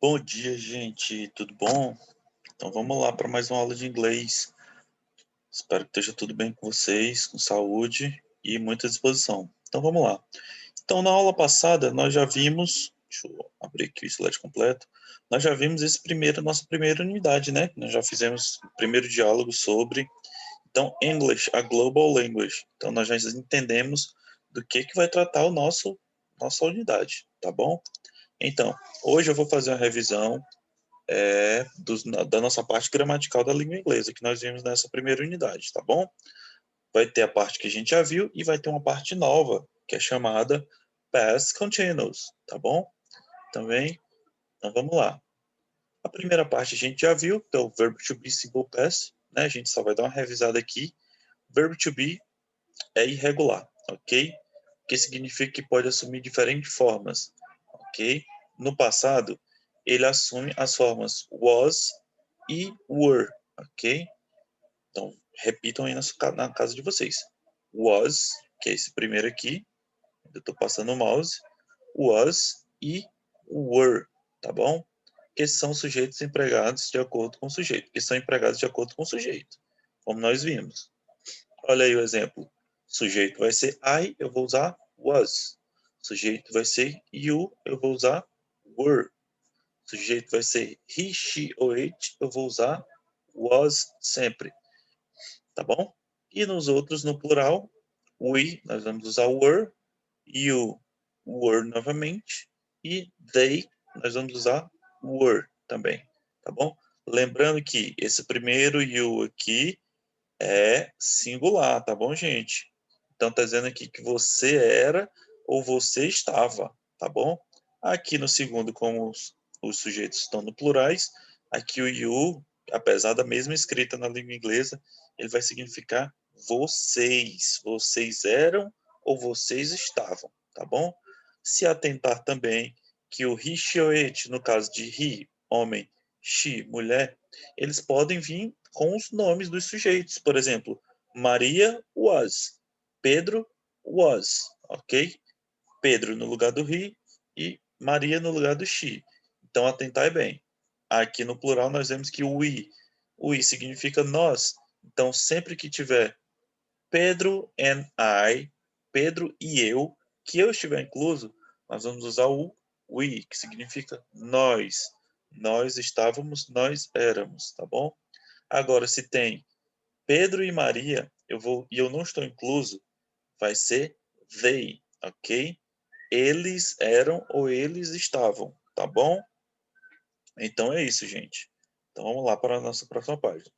Bom dia, gente. Tudo bom? Então vamos lá para mais uma aula de inglês. Espero que esteja tudo bem com vocês, com saúde e muita disposição. Então vamos lá. Então na aula passada nós já vimos, deixa eu abrir aqui o slide completo. Nós já vimos nossa primeira unidade, né? Nós já fizemos o primeiro diálogo sobre, então, English, a Global Language. Então nós já entendemos do que vai tratar o nossa unidade, tá bom? Então, hoje eu vou fazer uma revisão da nossa parte gramatical da língua inglesa, que nós vimos nessa primeira unidade, tá bom? Vai ter a parte que a gente já viu e vai ter uma parte nova, que é chamada Past Continuous, tá bom? Também, então vamos lá. A primeira parte a gente já viu, que é o Verb to be Simple Past, né? A gente só vai dar uma revisada aqui. Verb to be é irregular, ok? Que significa que pode assumir diferentes formas, ok? No passado, ele assume as formas was e were, ok? Então, repitam aí na casa de vocês. Was, que é esse primeiro aqui, eu estou passando o mouse, was e were, tá bom? Que são sujeitos empregados de acordo com o sujeito, que são empregados de acordo com o sujeito, como nós vimos. Olha aí o exemplo. Sujeito vai ser I, eu vou usar was. Sujeito vai ser you, eu vou usar were. Sujeito vai ser he, she ou it, eu vou usar was sempre, tá bom? E nos outros, no plural, we, nós vamos usar were, you, were novamente, e they, nós vamos usar were também, tá bom? Lembrando que esse primeiro you aqui é singular, tá bom, gente? Então tá dizendo aqui que você era ou você estava, tá bom? Aqui no segundo, como os sujeitos estão no plurais, aqui o you, apesar da mesma escrita na língua inglesa, ele vai significar vocês. Vocês eram ou vocês estavam, tá bom? Se atentar também que o he, she ou it, no caso de he, homem, she, mulher, eles podem vir com os nomes dos sujeitos. Por exemplo, Maria was, Pedro was, ok? Pedro no lugar do he e Maria no lugar do she. Então, atentai bem. Aqui no plural nós vemos que o we significa nós. Então, sempre que tiver Pedro and I, Pedro e eu, que eu estiver incluso, nós vamos usar o we, que significa nós. Nós estávamos, nós éramos, tá bom? Agora, se tem Pedro e Maria, eu não estou incluso, vai ser they, ok? Eles eram ou eles estavam, tá bom? Então é isso, gente. Então vamos lá para a nossa próxima página.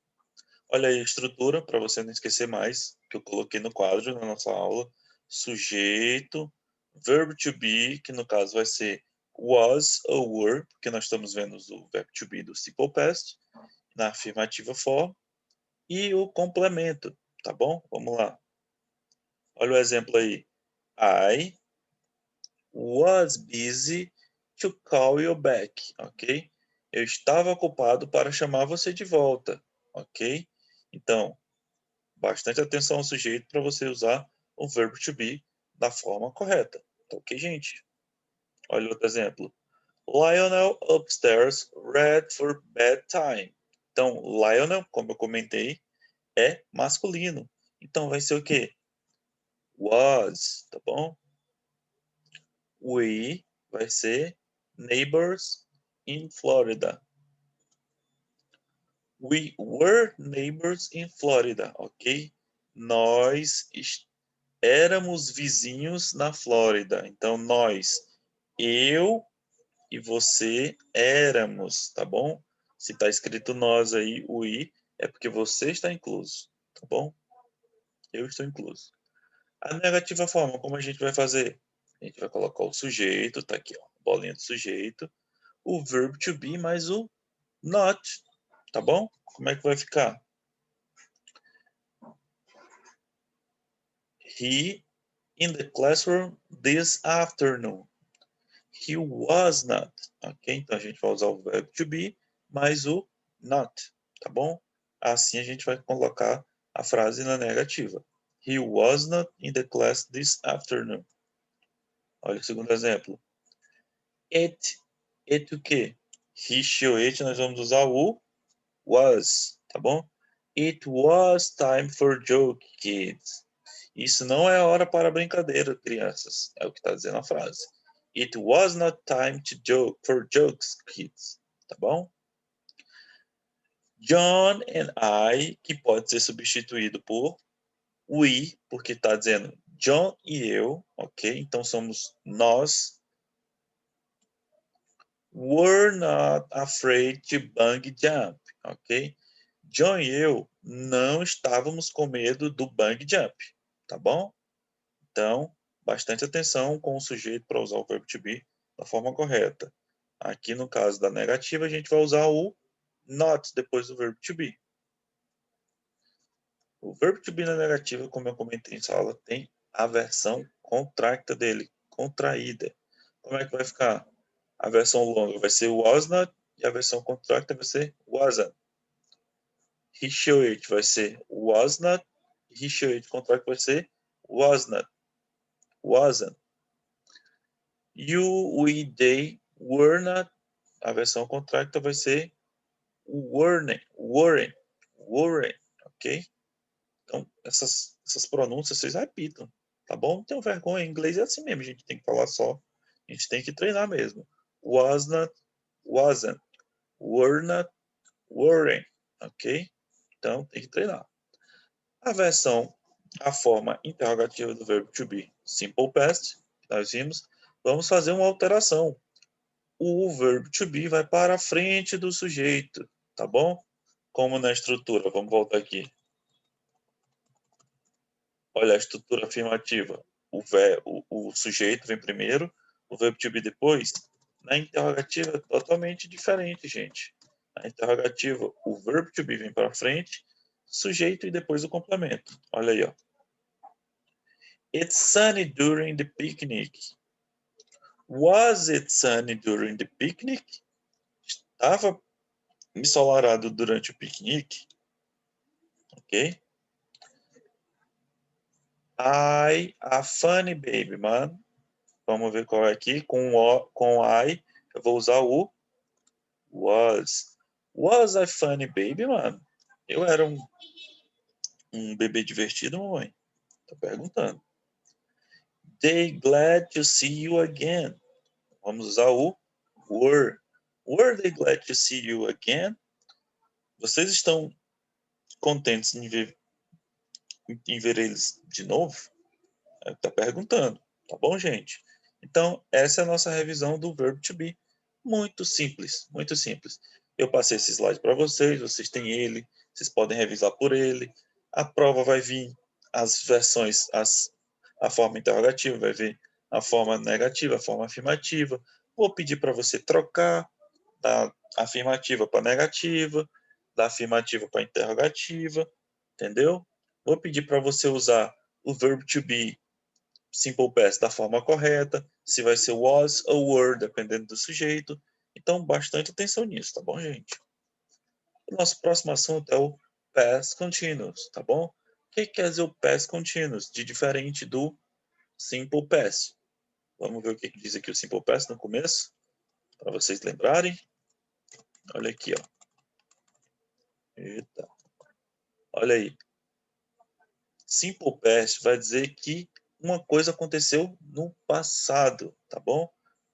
Olha aí a estrutura, para você não esquecer mais, que eu coloquei no quadro na nossa aula. Sujeito, verb to be, que no caso vai ser was ou were, porque nós estamos vendo o verb to be do simple past, na afirmativa form, e o complemento, tá bom? Vamos lá. Olha o exemplo aí. I was busy to call you back, ok? Eu estava ocupado para chamar você de volta, ok? Então, bastante atenção ao sujeito para você usar o verbo to be da forma correta, tá ok, gente? Olha outro exemplo. Lionel upstairs read for bedtime. Então, Lionel, como eu comentei, é masculino. Então, vai ser o quê? Was, tá bom? We vai ser neighbors in Florida. We were neighbors in Florida, ok? Nós éramos vizinhos na Flórida. Então, nós, eu e você éramos, tá bom? Se está escrito nós aí, o i, é porque você está incluso, tá bom? Eu estou incluso. A negativa forma, como a gente vai fazer? A gente vai colocar o sujeito, tá aqui, ó, bolinha do sujeito, o verbo to be mais o not, tá bom? Como é que vai ficar? He in the classroom this afternoon. He was not, ok? Então a gente vai usar o verbo to be mais o not, tá bom? Assim a gente vai colocar a frase na negativa. He was not in the class this afternoon. Olha o segundo exemplo. It o quê? He, she ou it, nós vamos usar o was, tá bom? It was time for joke, kids. Isso não é hora para brincadeira, crianças. É o que está dizendo a frase. It was not time to joke for jokes, kids. Tá bom? John and I, que pode ser substituído por we, porque está dizendo John e eu, ok? Então somos nós. Were not afraid to bungee jump, ok? John e eu não estávamos com medo do bungee jump, tá bom? Então, bastante atenção com o sujeito para usar o verbo to be da forma correta. Aqui no caso da negativa, a gente vai usar o not depois do verbo to be. O verbo to be na negativa, como eu comentei em sala, tem a versão contracta dele, contraída. Como é que vai ficar? A versão longa vai ser was not e a versão contracta vai ser wasn't. He, she, it vai ser was not, he, she, it contracta vai ser was not, wasn't. You, we, they, were not, a versão contracta vai ser weren't, ok? Então, essas pronúncias vocês repitam, tá bom? Não tenham vergonha, em inglês é assim mesmo, a gente tem que falar só. A gente tem que treinar mesmo. Was not, wasn't, were not, weren't, ok? Então, tem que treinar. A forma interrogativa do verbo to be, simple past, que nós vimos, vamos fazer uma alteração. O verbo to be vai para a frente do sujeito, tá bom? Como na estrutura, vamos voltar aqui. Olha a estrutura afirmativa. O sujeito vem primeiro, o verbo to be depois. Na interrogativa é totalmente diferente, gente. Na interrogativa, o verbo to be vem para frente, sujeito e depois o complemento. Olha aí, ó. It's sunny during the picnic. Was it sunny during the picnic? Estava ensolarado durante o piquenique. Ok? A funny baby, man. Vamos ver qual é aqui. Com I, eu vou usar o was. Was I funny baby, man? Eu era um bebê divertido, mamãe? Tô perguntando. They glad to see you again. Vamos usar o were. Were they glad to see you again? Vocês estão contentes em ver eles de novo? Tá perguntando. Tá bom, gente? Então, essa é a nossa revisão do verbo to be. Muito simples, muito simples. Eu passei esse slide para vocês têm ele, vocês podem revisar por ele. A prova vai vir as versões, a forma interrogativa, vai vir a forma negativa, a forma afirmativa. Vou pedir para você trocar da afirmativa para negativa, da afirmativa para interrogativa, entendeu? Vou pedir para você usar o verbo to be simple past da forma correta, se vai ser was ou were, dependendo do sujeito. Então, bastante atenção nisso, tá bom, gente? O nosso próximo assunto é o past continuous, tá bom? O que quer dizer o past continuous, de diferente do simple past? Vamos ver o que diz aqui o simple past no começo, para vocês lembrarem. Olha aqui, ó. Eita. Olha aí. Simple past vai dizer que uma coisa aconteceu no passado, tá bom?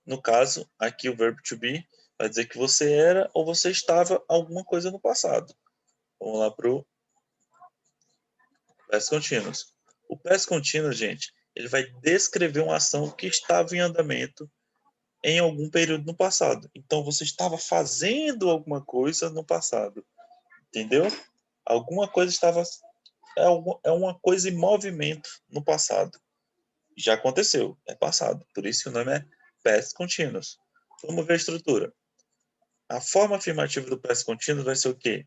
No caso, aqui o verbo to be vai dizer que você era ou você estava alguma coisa no passado. Vamos lá para o past continuous. O past continuous, gente, ele vai descrever uma ação que estava em andamento em algum período no passado. Então, você estava fazendo alguma coisa no passado. Entendeu? Alguma coisa estava... É uma coisa em movimento no passado. Já aconteceu, é passado. Por isso que o nome é past continuous. Vamos ver a estrutura. A forma afirmativa do past continuous vai ser o quê?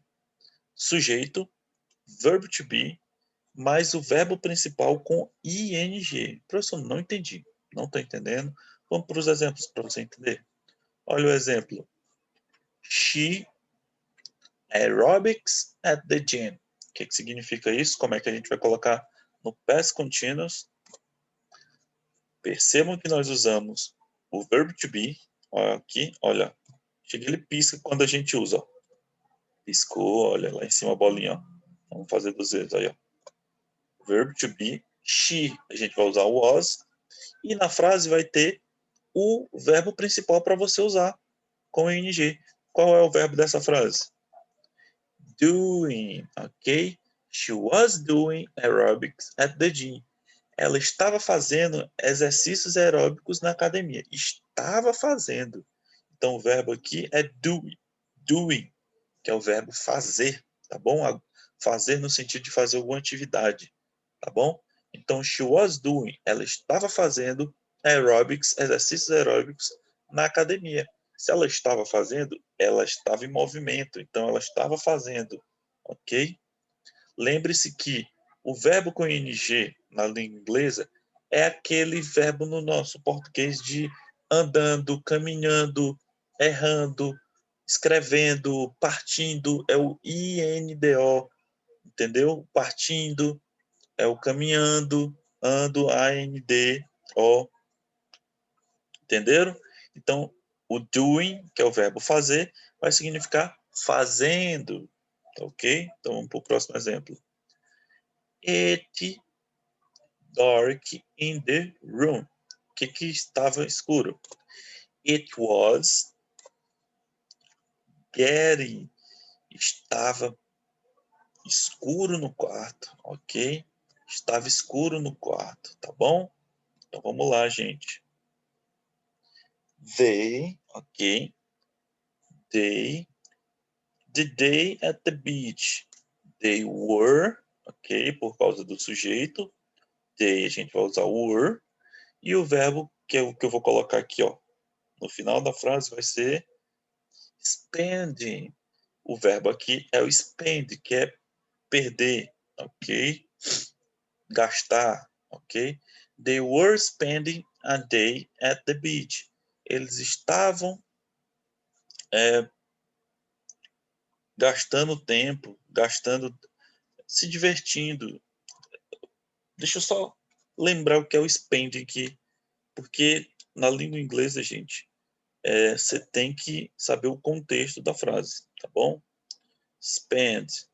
Sujeito, verbo to be, mais o verbo principal com ing. Professor, não entendi. Não estou entendendo. Vamos para os exemplos para você entender. Olha o exemplo. She aerobics at the gym. O que significa isso? Como é que a gente vai colocar no past continuous? Percebam que nós usamos o verbo to be, aqui, olha, Chega, ele pisca quando a gente usa, ó. Piscou, olha lá em cima a bolinha, ó. Vamos fazer 2 vezes, aí, ó. Verbo to be, she, a gente vai usar o was, e na frase vai ter o verbo principal para você usar com ing. Qual é o verbo dessa frase? Doing, ok? She was doing aerobics at the gym. Ela estava fazendo exercícios aeróbicos na academia. Estava fazendo. Então o verbo aqui é doing. Doing, que é o verbo fazer, tá bom? Fazer no sentido de fazer alguma atividade, tá bom? Então, she was doing, ela estava fazendo aerobics, exercícios aeróbicos na academia. Se ela estava fazendo, ela estava em movimento, então ela estava fazendo, ok? Lembre-se que o verbo com ing na língua inglesa é aquele verbo no nosso português de andando, caminhando, errando, escrevendo, partindo, é o INDO, entendeu? Partindo, é o caminhando, ando, ANDO, entenderam? Então, o doing, que é o verbo fazer, vai significar fazendo, ok? Então, vamos para o próximo exemplo. It dark in the room. O que estava escuro? It was getting. Estava escuro no quarto, ok? Estava escuro no quarto, tá bom? Então vamos lá, gente. They, ok? They, the day at the beach. They were, ok? Por causa do sujeito. They, a gente vai usar o were. E o verbo, que é o que eu vou colocar aqui, ó. No final da frase vai ser spending. O verbo aqui é o spend, que é perder, ok? Gastar, ok? They were spending a day at the beach. Eles estavam gastando tempo, se divertindo. Deixa eu só lembrar o que é o spending aqui, porque na língua inglesa, gente, você tem que saber o contexto da frase, tá bom? Spend.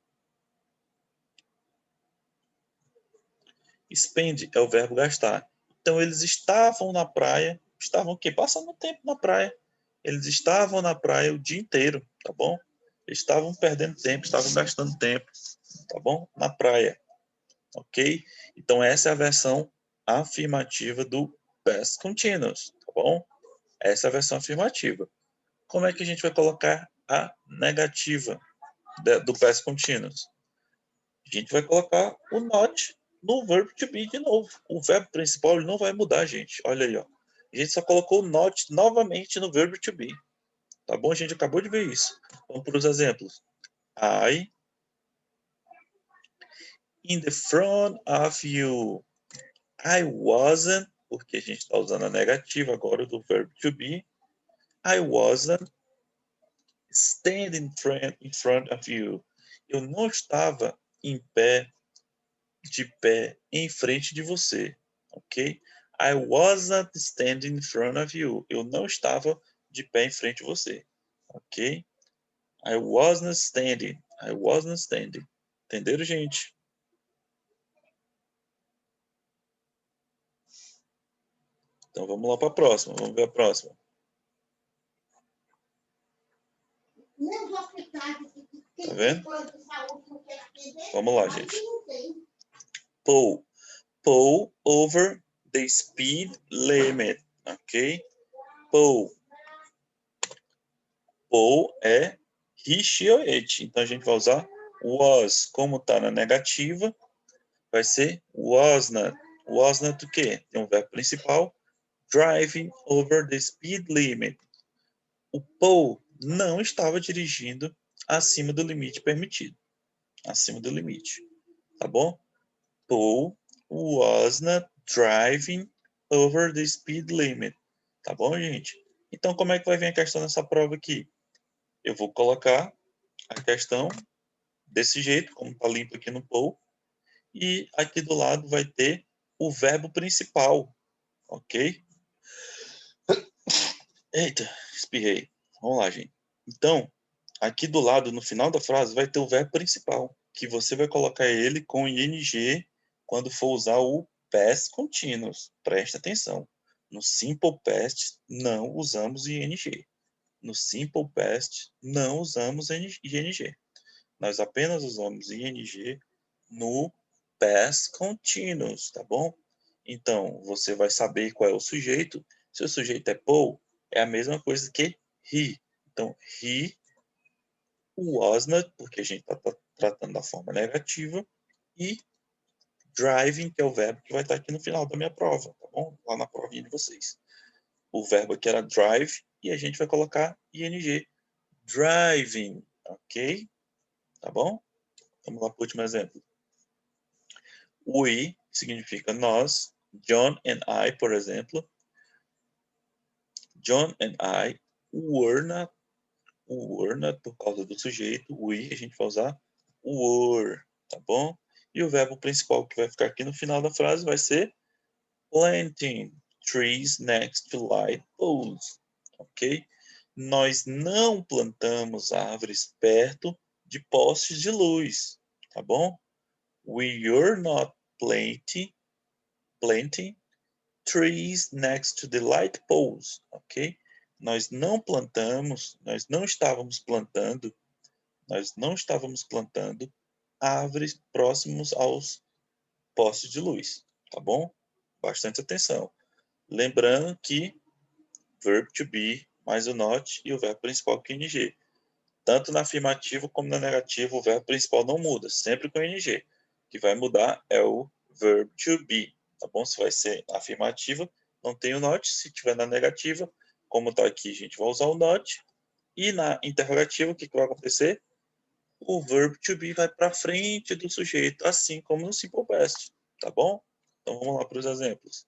Spend é o verbo gastar. Então eles estavam na praia, estavam o quê? Passando tempo na praia. Eles estavam na praia o dia inteiro, tá bom? Eles estavam perdendo tempo, estavam gastando tempo, tá bom? Na praia, ok? Então essa é a versão afirmativa do past continuous, tá bom? Essa é a versão afirmativa. Como é que a gente vai colocar a negativa do past continuous? A gente vai colocar o not no verbo to be de novo. O verbo principal ele não vai mudar, gente. Olha aí, ó. A gente só colocou o not novamente no verbo to be. Tá bom? A gente acabou de ver isso. Vamos para os exemplos. I in the front of you. I wasn't, porque a gente está usando a negativa agora do verbo to be. I wasn't standing in front of you. Eu não estava de pé em frente de você, ok? I wasn't standing in front of you. Eu não estava de pé em frente de você, ok? I wasn't standing. I wasn't standing. Entenderam, gente? Então vamos lá para a próxima. Vamos ver a próxima. Tá vendo? Vamos lá, gente. Pull. Pull over the speed limit. Ok? Pull. Pull é he, she ou it. Então a gente vai usar was. Como está na negativa, vai ser was not. Was not o quê? Tem um verbo principal. Driving over the speed limit. O Paul não estava dirigindo acima do limite permitido. Acima do limite. Tá bom? Paul was not driving over the speed limit. Tá bom, gente? Então, como é que vai vir a questão nessa prova aqui? Eu vou colocar a questão desse jeito, como está limpo aqui no Paul. E aqui do lado vai ter o verbo principal. Ok? Eita, espirrei. Vamos lá, gente. Então, aqui do lado, no final da frase, vai ter o verbo principal, que você vai colocar ele com ing quando for usar o past continuous. Presta atenção. No simple past, não usamos ing. No simple past, não usamos ing. Nós apenas usamos ing no past continuous, tá bom? Então, você vai saber qual é o sujeito. Se o sujeito é Paul, é a mesma coisa que he. Então, he was not, porque a gente está tratando da forma negativa, e driving, que é o verbo que vai estar aqui no final da minha prova, tá bom? Lá na provinha de vocês. O verbo aqui era drive, e a gente vai colocar ing. Driving, ok? Tá bom? Vamos lá para o último exemplo. We significa nós. John and I, por exemplo. John and I were not por causa do sujeito. We, a gente vai usar were, tá bom? E o verbo principal que vai ficar aqui no final da frase vai ser planting trees next to light poles, ok? Nós não plantamos árvores perto de postes de luz, tá bom? We are not planting trees next to the light poles, ok? Nós não estávamos plantando árvores próximos aos postes de luz, tá bom? Bastante atenção. Lembrando que verb to be mais o not e o verbo principal com ing. Tanto na afirmativa como na negativa, o verbo principal não muda, sempre com ing. O que vai mudar é o verb to be, tá bom? Se vai ser na afirmativa, não tem o not. Se tiver na negativa, como está aqui, a gente vai usar o not. E na interrogativa, o que vai acontecer? O verb to be vai para frente do sujeito, assim como no simple past, tá bom? Então vamos lá para os exemplos.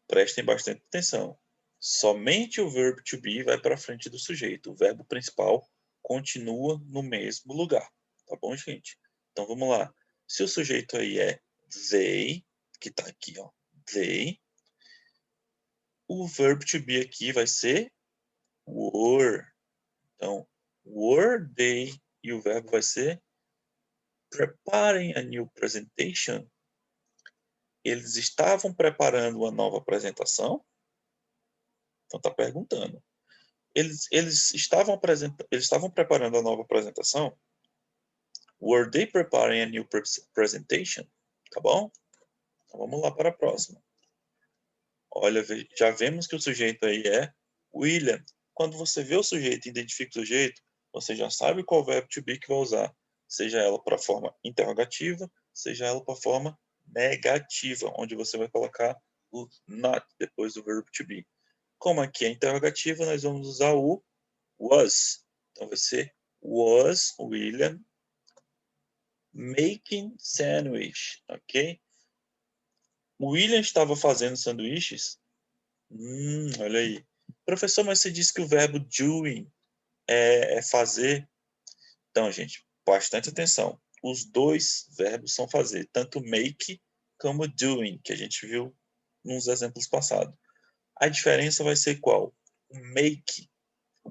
Prestem bastante atenção. Somente o verbo to be vai para frente do sujeito. O verbo principal continua no mesmo lugar. Tá bom, gente? Então vamos lá. Se o sujeito aí é they, que está aqui, ó, they, o verbo to be aqui vai ser were. Então, were they e o verbo vai ser preparing a new presentation. Eles estavam preparando uma nova apresentação? Então está perguntando. Eles estavam preparando a nova apresentação? Were they preparing a new presentation? Tá bom? Então vamos lá para a próxima. Olha, já vemos que o sujeito aí é William. Quando você vê o sujeito e identifica o sujeito, você já sabe qual verbo to be que vai usar. Seja ela para a forma interrogativa, seja ela para a forma negativa, onde você vai colocar o not depois do verbo to be. Como aqui é interrogativa, nós vamos usar o was. Então vai ser was William making sandwich, ok? O William estava fazendo sanduíches? Olha aí. Professor, mas você disse que o verbo doing é fazer. Então, gente, bastante atenção. Os dois verbos são fazer, tanto make como doing, que a gente viu nos exemplos passados. A diferença vai ser qual? O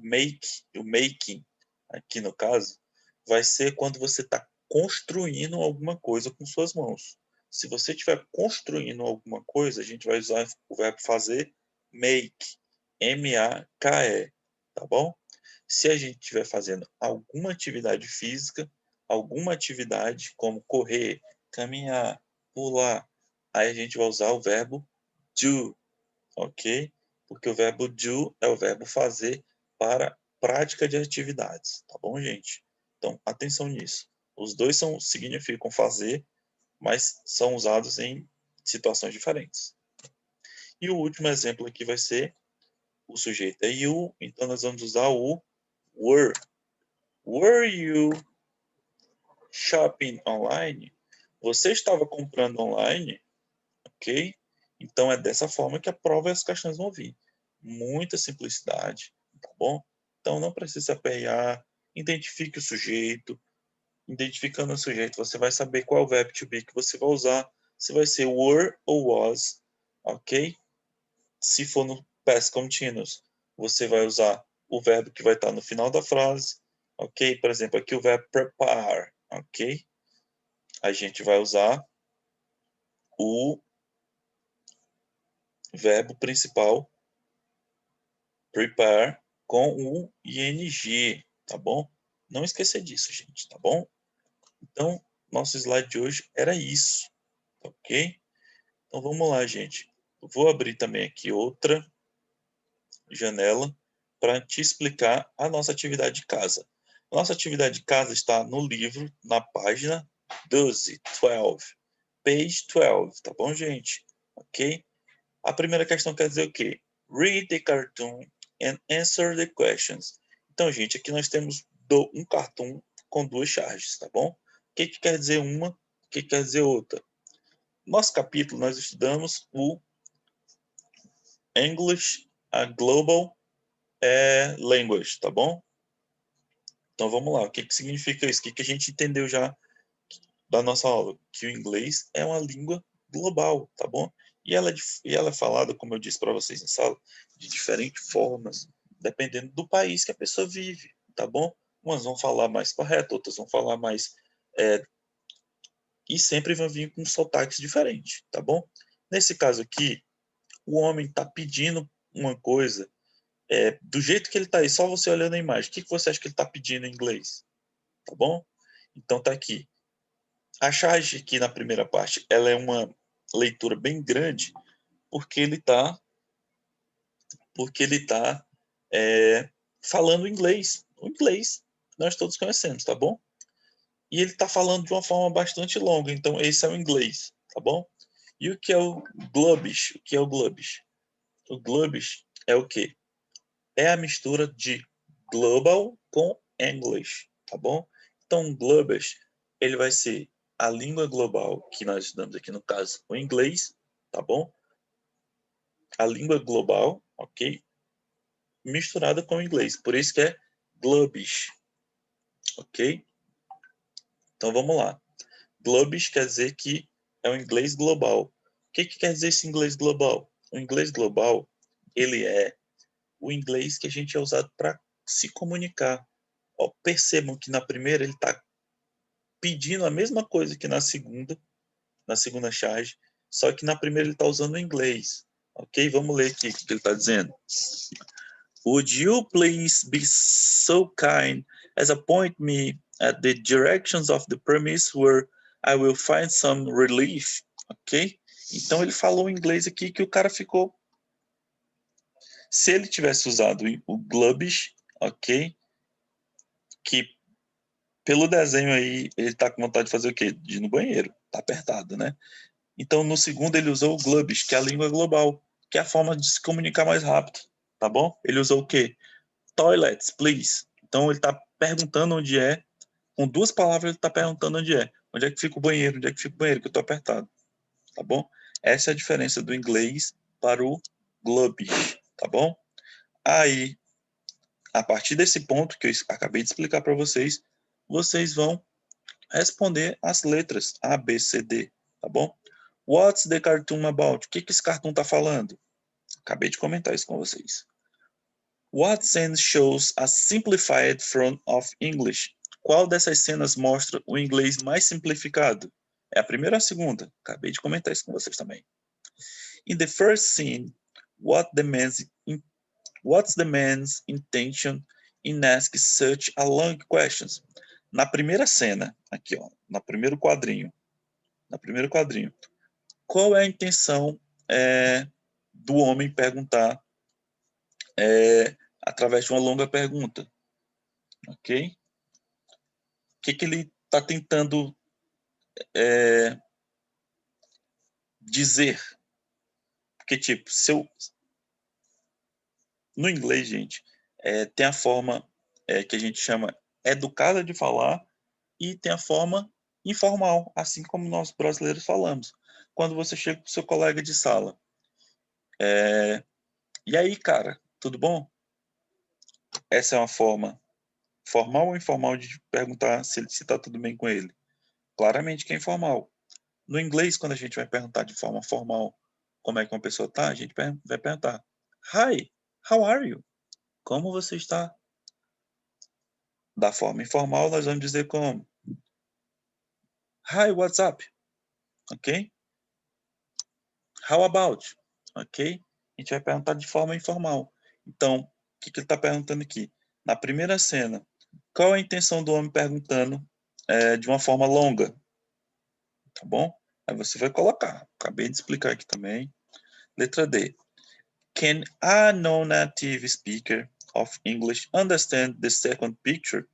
making, aqui no caso, vai ser quando você está construindo alguma coisa com suas mãos. Se você estiver construindo alguma coisa, a gente vai usar o verbo fazer make, M-A-K-E, tá bom? Se a gente estiver fazendo alguma atividade física, alguma atividade como correr, caminhar, pular, aí a gente vai usar o verbo do, ok? Porque o verbo do é o verbo fazer para prática de atividades, tá bom, gente? Então, atenção nisso. Os dois significam fazer, mas são usados em situações diferentes. E o último exemplo aqui vai ser o sujeito é you, então nós vamos usar o were. Were you shopping online? Você estava comprando online? Ok? Então é dessa forma que a prova e as questões vão vir. Muita simplicidade, tá bom? Então não precisa se aperrear, identifique o sujeito. Identificando o sujeito, você vai saber qual verbo to be que você vai usar. Se vai ser were ou was, ok? Se for no past continuous, você vai usar o verbo que vai estar no final da frase, ok? Por exemplo, aqui o verbo prepare, ok? A gente vai usar o verbo principal prepare com o ing, tá bom? Não esquecer disso, gente, tá bom? Então, nosso slide de hoje era isso, ok? Então vamos lá, gente. Eu vou abrir também aqui outra janela para te explicar a nossa atividade de casa. A nossa atividade de casa está no livro, na página 12, page 12, tá bom, gente? Ok? A primeira questão quer dizer o quê? Read the cartoon and answer the questions. Então, gente, aqui nós temos um cartoon com duas charges, tá bom? O que quer dizer uma? O que quer dizer outra? Nosso capítulo, nós estudamos o English, a Global Language, tá bom? Então vamos lá, o que significa isso? O que a gente entendeu já da nossa aula? Que o inglês é uma língua global, tá bom? E ela é falada, como eu disse para vocês em sala, de diferentes formas, dependendo do país que a pessoa vive, tá bom? Umas vão falar mais correto, outras vão falar mais... e sempre vão vir com sotaques diferentes, tá bom? Nesse caso aqui, o homem está pedindo uma coisa do jeito que ele está aí, só você olhando a imagem. O que você acha que ele está pedindo em inglês? Tá bom? Então tá aqui. A charge aqui na primeira parte, ela é uma leitura bem grande, porque ele tá falando inglês. O inglês nós todos conhecemos, tá bom? E ele está falando de uma forma bastante longa, então esse é o inglês, tá bom? E o que é o Glubbish? O que é o Glubbish? O Glubbish é o quê? É a mistura de global com English, tá bom? Então, o Glubbish, ele vai ser a língua global que nós estudamos aqui no caso, o inglês, tá bom? A língua global, ok? Misturada com o inglês, por isso que é Glubbish, ok? Então, vamos lá. Glubbish quer dizer que é o inglês global. O que quer dizer esse inglês global? O inglês global, ele é o inglês que a gente é usado para se comunicar. Ó, percebam que na primeira ele está pedindo a mesma coisa que na segunda charge, só que na primeira ele está usando o inglês. Ok? Vamos ler aqui o que ele está dizendo. Would you please be so kind as to point me at the directions of the premise where I will find some relief? Ok? Então ele falou em inglês aqui que o cara ficou. Se ele tivesse usado o Glubbish, ok? Que pelo desenho aí, ele tá com vontade de fazer o quê? De ir no banheiro. Tá apertado, né? Então, no segundo, ele usou o Glubbish, que é a língua global, que é a forma de se comunicar mais rápido, tá bom? Ele usou o quê? Toilets, please. Então, ele tá perguntando onde é. Com duas palavras, ele tá perguntando onde é. Onde é que fica o banheiro? Onde é que fica o banheiro? Que eu tô apertado, tá bom? Essa é a diferença do inglês para o Glubbish, tá bom? Aí, a partir desse ponto que eu acabei de explicar para vocês, vocês vão responder as letras A, B, C, D, tá bom? What's the cartoon about? O que esse cartoon tá falando? Acabei de comentar isso com vocês. What scene shows a simplified form of English? Qual dessas cenas mostra o inglês mais simplificado? É a primeira ou a segunda? Acabei de comentar isso com vocês também. In the first scene, what's the man's intention in asking such a long questions? Na primeira cena, aqui ó, no primeiro quadrinho, qual é a intenção do homem perguntar através de uma longa pergunta, ok? O que ele está tentando dizer? Porque, tipo, no inglês, gente, tem a forma que a gente chama educada de falar e tem a forma informal, assim como nós brasileiros falamos. Quando você chega com seu colega de sala, e aí, cara, tudo bom? Essa é uma forma formal ou informal de perguntar se está tudo bem com ele? Claramente que é informal. No inglês, quando a gente vai perguntar de forma formal, como é que uma pessoa tá, a gente vai perguntar: Hi, how are you? Como você está? Da forma informal, nós vamos dizer como Hi, what's up? Ok? How about? Ok? A gente vai perguntar de forma informal. Então, o que ele está perguntando aqui? Na primeira cena, qual é a intenção do homem perguntando de uma forma longa? Tá bom? Aí você vai colocar. Acabei de explicar aqui também. Letra D. Can a non-native speaker of English understand the second picture?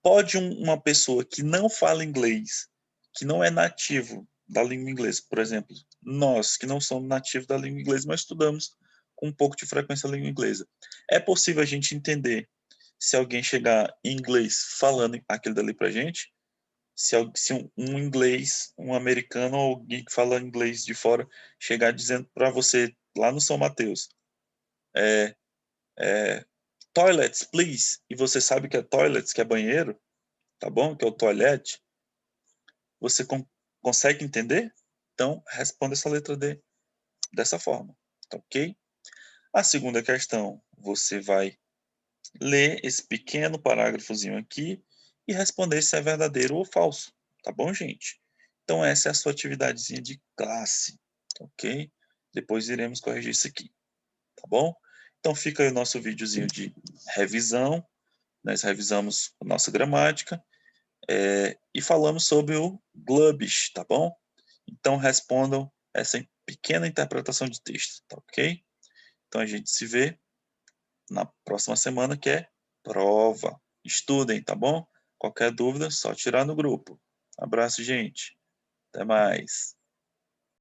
Pode uma pessoa que não fala inglês, que não é nativo da língua inglesa, por exemplo, nós que não somos nativos da língua inglesa, mas estudamos com um pouco de frequência a língua inglesa. É possível a gente entender se alguém chegar em inglês falando aquilo dali pra gente? Se um inglês, um americano ou alguém que fala inglês de fora chegar dizendo para você lá no São Mateus, é, toilets, please, e você sabe que é toilets, que é banheiro, tá bom? Que é o toilette, você consegue entender? Então, responda essa letra D dessa forma, tá ok? A segunda questão, você vai ler esse pequeno parágrafozinho aqui e responder se é verdadeiro ou falso, tá bom, gente? Então, essa é a sua atividadezinha de classe, tá ok? Depois iremos corrigir isso aqui, tá bom? Então, fica aí o nosso videozinho de revisão. Nós revisamos a nossa gramática e falamos sobre o glubbish, tá bom? Então respondam essa pequena interpretação de texto, tá ok? Então a gente se vê na próxima semana, que é prova. Estudem, tá bom? Qualquer dúvida, só tirar no grupo. Abraço, gente. Até mais.